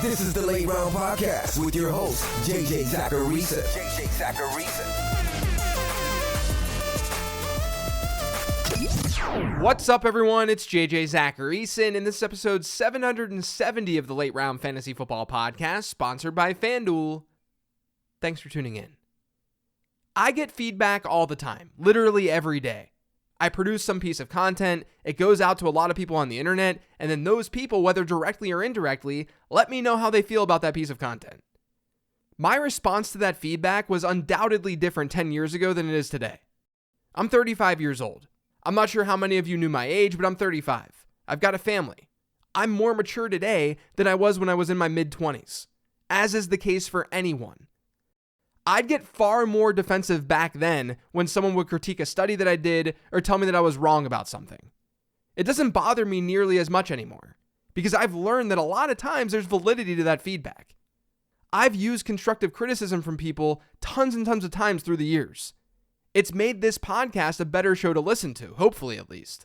This is the Late Round Podcast with your host, Exaggerating. What's up, everyone? It's Exaggerating, and this is episode 770 of the Late Round Fantasy Football Podcast, sponsored by FanDuel. Thanks for tuning in. I get feedback all the time, literally every day. I produce some piece of content, it goes out to a lot of people on the internet, and then those people, whether directly or indirectly, let me know how they feel about that piece of content. My response to that feedback was undoubtedly different 10 years ago than it is today. I'm 35 years old. I'm not sure how many of you knew my age, but I'm 35. I've got a family. I'm more mature today than I was when I was in my mid-20s, as is the case for anyone. I'd get far more defensive back then when someone would critique a study that I did or tell me that I was wrong about something. It doesn't bother me nearly as much anymore, because I've learned that a lot of times there's validity to that feedback. I've used constructive criticism from people tons and tons of times through the years. It's made this podcast a better show to listen to, hopefully at least.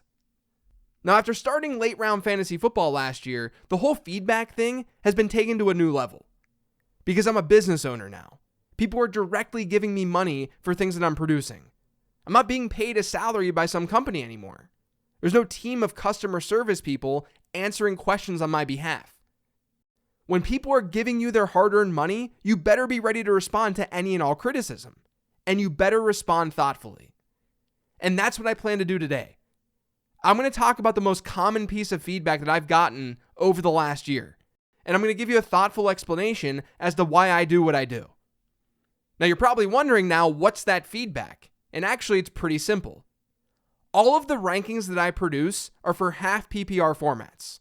Now, after starting late round fantasy football last year, the whole feedback thing has been taken to a new level. Because I'm a business owner now. People are directly giving me money for things that I'm producing. I'm not being paid a salary by some company anymore. There's no team of customer service people answering questions on my behalf. When people are giving you their hard-earned money, you better be ready to respond to any and all criticism. And you better respond thoughtfully. And that's what I plan to do today. I'm going to talk about the most common piece of feedback that I've gotten over the last year. And I'm going to give you a thoughtful explanation as to why I do what I do. Now, you're probably wondering now, what's that feedback? And actually, it's pretty simple. All of the rankings that I produce are for half PPR formats.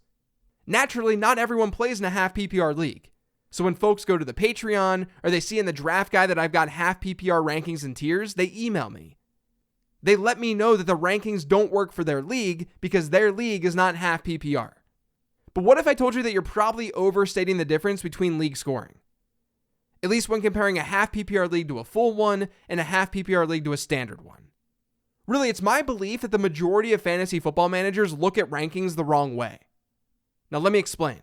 Naturally, not everyone plays in a half PPR league. So when folks go to the Patreon or they see in the draft guide that I've got half PPR rankings and tiers, they email me. They let me know that the rankings don't work for their league because their league is not half PPR. But what if I told you that you're probably overstating the difference between league scoring? At least when comparing a half PPR league to a full one and a half PPR league to a standard one. Really, it's my belief that the majority of fantasy football managers look at rankings the wrong way. Now let me explain.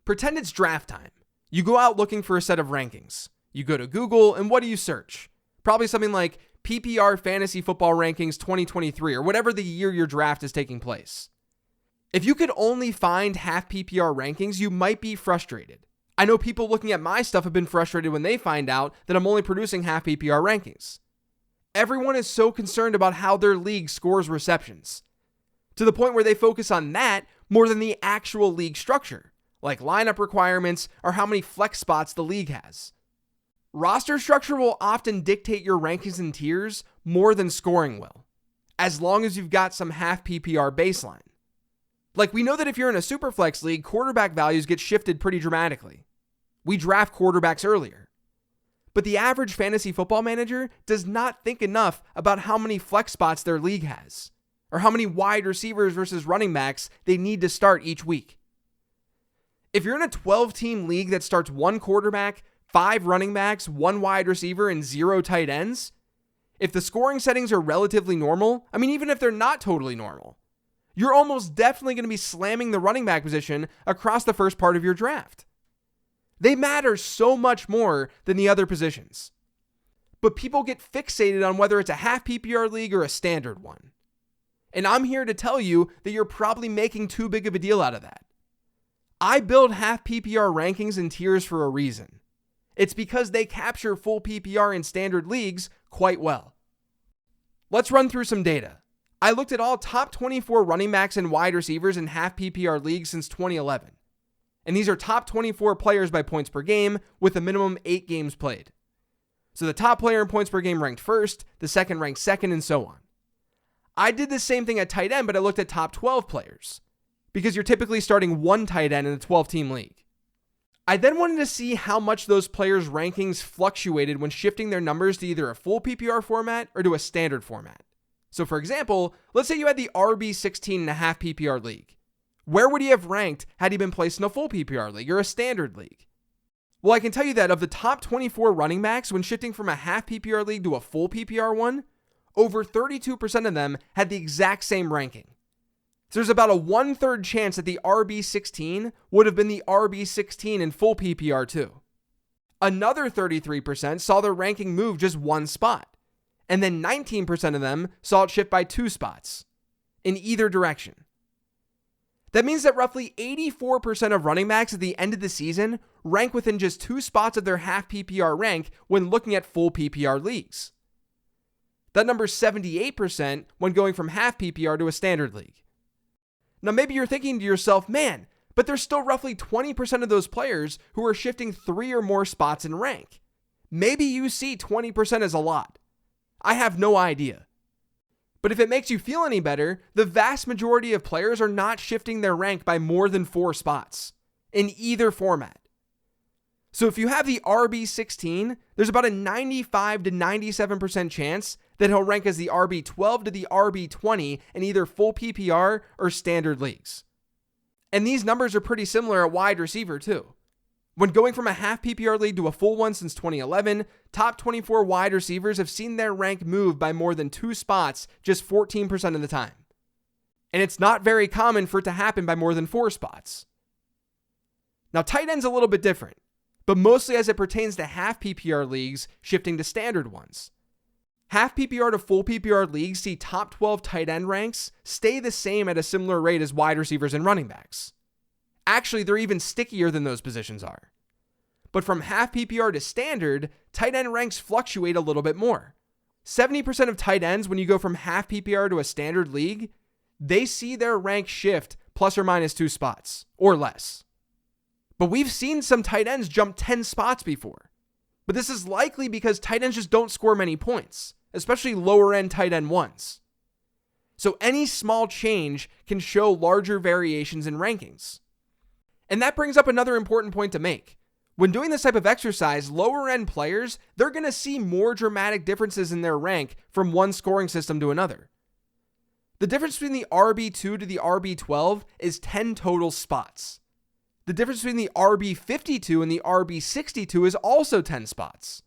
Pretend it's draft time. You go out looking for a set of rankings. You go to Google, and what do you search? Probably something like PPR Fantasy Football Rankings 2023, or whatever the year your draft is taking place. If you could only find half PPR rankings, you might be frustrated. I know people looking at my stuff have been frustrated when they find out that I'm only producing half PPR rankings. Everyone is so concerned about how their league scores receptions, to the point where they focus on that more than the actual league structure, like lineup requirements or how many flex spots the league has. Roster structure will often dictate your rankings and tiers more than scoring will, as long as you've got some half PPR baseline. Like, we know that if you're in a superflex league, quarterback values get shifted pretty dramatically. We draft quarterbacks earlier. But the average fantasy football manager does not think enough about how many flex spots their league has, or how many wide receivers versus running backs they need to start each week. If you're in a 12-team league that starts one quarterback, 5 running backs, 1 wide receiver, and 0 tight ends, if the scoring settings are relatively normal, even if they're not totally normal, you're almost definitely going to be slamming the running back position across the first part of your draft. They matter so much more than the other positions. But people get fixated on whether it's a half PPR league or a standard one. And I'm here to tell you that you're probably making too big of a deal out of that. I build half PPR rankings and tiers for a reason. It's because they capture full PPR in standard leagues quite well. Let's run through some data. I looked at all top 24 running backs and wide receivers in half PPR leagues since 2011. And these are top 24 players by points per game with a minimum 8 games played. So the top player in points per game ranked first, the second ranked second, and so on. I did the same thing at tight end, but I looked at top 12 players, because you're typically starting one tight end in a 12-team league. I then wanted to see how much those players' rankings fluctuated when shifting their numbers to either a full PPR format or to a standard format. So for example, let's say you had the RB16.5 PPR league. Where would he have ranked had he been placed in a full PPR league or a standard league? Well, I can tell you that of the top 24 running backs, when shifting from a half PPR league to a full PPR one, over 32% of them had the exact same ranking. So there's about a 1/3 chance that the RB16 would have been the RB16 in full PPR too. Another 33% saw their ranking move just one spot. And then 19% of them saw it shift by 2 spots in either direction. That means that roughly 84% of running backs at the end of the season rank within just 2 spots of their half PPR rank when looking at full PPR leagues. That number is 78% when going from half PPR to a standard league. Now maybe you're thinking to yourself, man, but there's still roughly 20% of those players who are shifting 3 or more spots in rank. Maybe you see 20% as a lot. I have no idea. But if it makes you feel any better, the vast majority of players are not shifting their rank by more than 4 spots in either format. So if you have the RB16, there's about a 95 to 97% chance that he'll rank as the RB12 to the RB20 in either full PPR or standard leagues. And these numbers are pretty similar at wide receiver too. When going from a half PPR league to a full one since 2011, top 24 wide receivers have seen their rank move by more than 2 spots just 14% of the time. And it's not very common for it to happen by more than 4 spots. Now tight end's a little bit different, but mostly as it pertains to half PPR leagues shifting to standard ones. Half PPR to full PPR leagues see top 12 tight end ranks stay the same at a similar rate as wide receivers and running backs. Actually, they're even stickier than those positions are. But from half PPR to standard, tight end ranks fluctuate a little bit more. 70% of tight ends, when you go from half PPR to a standard league, they see their rank shift plus or minus 2 spots or less. But we've seen some tight ends jump 10 spots before. But this is likely because tight ends just don't score many points, especially lower end tight end ones. So any small change can show larger variations in rankings. And that brings up another important point to make. When doing this type of exercise, lower end players, they're going to see more dramatic differences in their rank from one scoring system to another. The difference between the RB2 to the RB12 is 10 total spots. The difference between the RB52 and the RB62 is also 10 spots.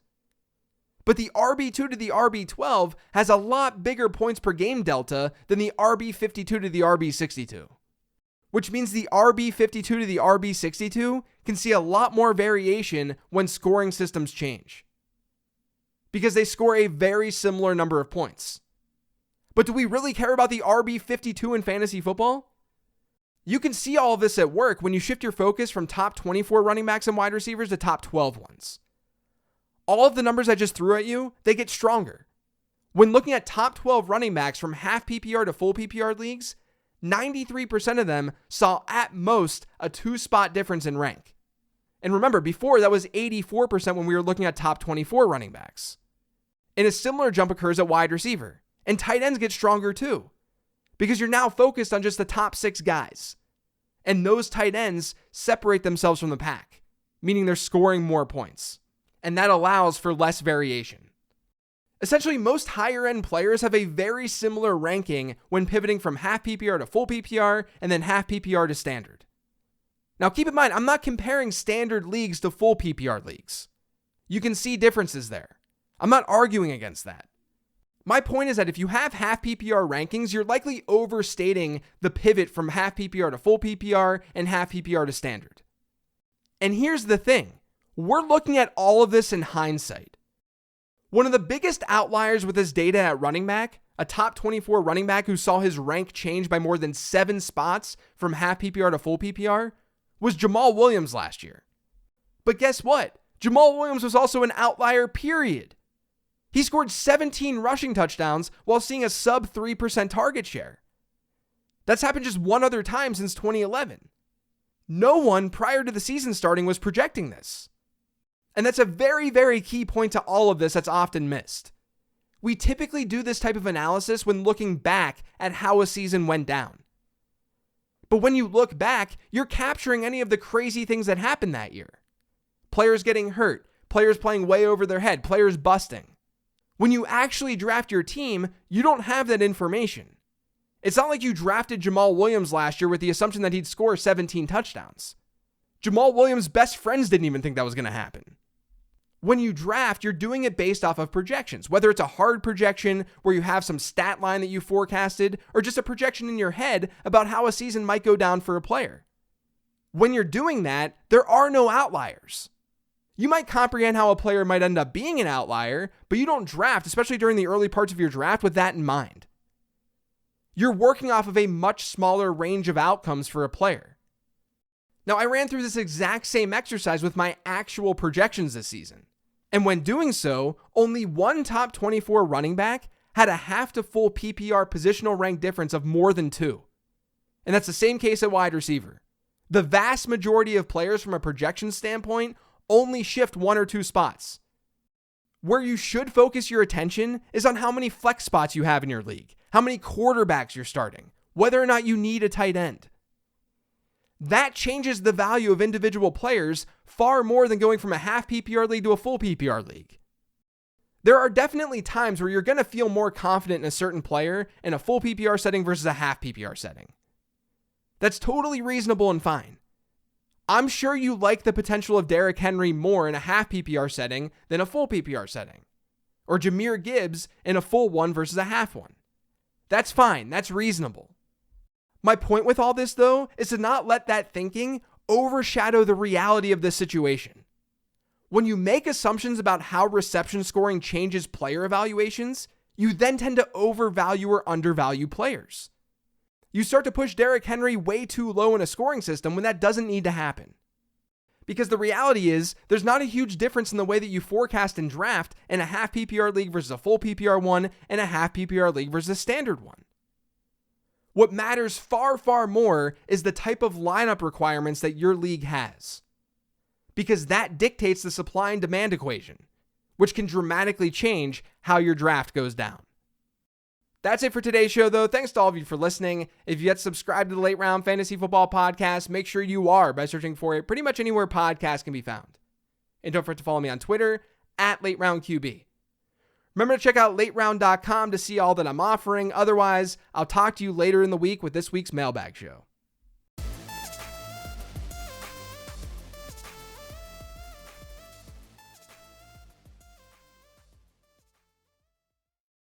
But the RB2 to the RB12 has a lot bigger points per game delta than the RB52 to the RB62. Which means the RB52 to the RB62 can see a lot more variation when scoring systems change. Because they score a very similar number of points. But do we really care about the RB52 in fantasy football? You can see all of this at work when you shift your focus from top 24 running backs and wide receivers to top 12 ones. All of the numbers I just threw at you, they get stronger. When looking at top 12 running backs from half PPR to full PPR leagues, 93% of them saw at most a 2-spot difference in rank. And remember, before that was 84% when we were looking at top 24 running backs. And a similar jump occurs at wide receiver. And tight ends get stronger too, because you're now focused on just the top 6 guys. And those tight ends separate themselves from the pack, meaning they're scoring more points. And that allows for less variation. Essentially, most higher end players have a very similar ranking when pivoting from half PPR to full PPR and then half PPR to standard. Now keep in mind, I'm not comparing standard leagues to full PPR leagues. You can see differences there. I'm not arguing against that. My point is that if you have half PPR rankings, you're likely overstating the pivot from half PPR to full PPR and half PPR to standard. And here's the thing. We're looking at all of this in hindsight. One of the biggest outliers with this data at running back, a top 24 running back who saw his rank change by more than 7 spots from half PPR to full PPR, was Jamal Williams last year. But guess what? Jamal Williams was also an outlier, period. He scored 17 rushing touchdowns while seeing a sub 3% target share. That's happened just one other time since 2011. No one prior to the season starting was projecting this. And that's a very, very key point to all of this that's often missed. We typically do this type of analysis when looking back at how a season went down. But when you look back, you're capturing any of the crazy things that happened that year. Players getting hurt, players playing way over their head, players busting. When you actually draft your team, you don't have that information. It's not like you drafted Jamal Williams last year with the assumption that he'd score 17 touchdowns. Jamal Williams' best friends didn't even think that was going to happen. When you draft, you're doing it based off of projections, whether it's a hard projection where you have some stat line that you forecasted, or just a projection in your head about how a season might go down for a player. When you're doing that, there are no outliers. You might comprehend how a player might end up being an outlier, but you don't draft, especially during the early parts of your draft, with that in mind. You're working off of a much smaller range of outcomes for a player. Now, I ran through this exact same exercise with my actual projections this season. And when doing so, only one top 24 running back had a half to full PPR positional rank difference of more than 2. And that's the same case at wide receiver. The vast majority of players from a projection standpoint only shift 1 or 2 spots. Where you should focus your attention is on how many flex spots you have in your league, how many quarterbacks you're starting, whether or not you need a tight end. That changes the value of individual players far more than going from a half PPR league to a full PPR league. There are definitely times where you're going to feel more confident in a certain player in a full PPR setting versus a half PPR setting. That's totally reasonable and fine. I'm sure you like the potential of Derrick Henry more in a half PPR setting than a full PPR setting, or Jahmyr Gibbs in a full one versus a half one. That's fine. That's reasonable. My point with all this, though, is to not let that thinking overshadow the reality of this situation. When you make assumptions about how reception scoring changes player evaluations, you then tend to overvalue or undervalue players. You start to push Derrick Henry way too low in a scoring system when that doesn't need to happen. Because the reality is, there's not a huge difference in the way that you forecast and draft in a half PPR league versus a full PPR one and a half PPR league versus a standard one. What matters far, far more is the type of lineup requirements that your league has. Because that dictates the supply and demand equation, which can dramatically change how your draft goes down. That's it for today's show, though. Thanks to all of you for listening. If you yet subscribe to the Late Round Fantasy Football Podcast, make sure you are by searching for it pretty much anywhere podcasts can be found. And don't forget to follow me on Twitter @LateRoundQB. Remember to check out lateround.com to see all that I'm offering. Otherwise, I'll talk to you later in the week with this week's mailbag show.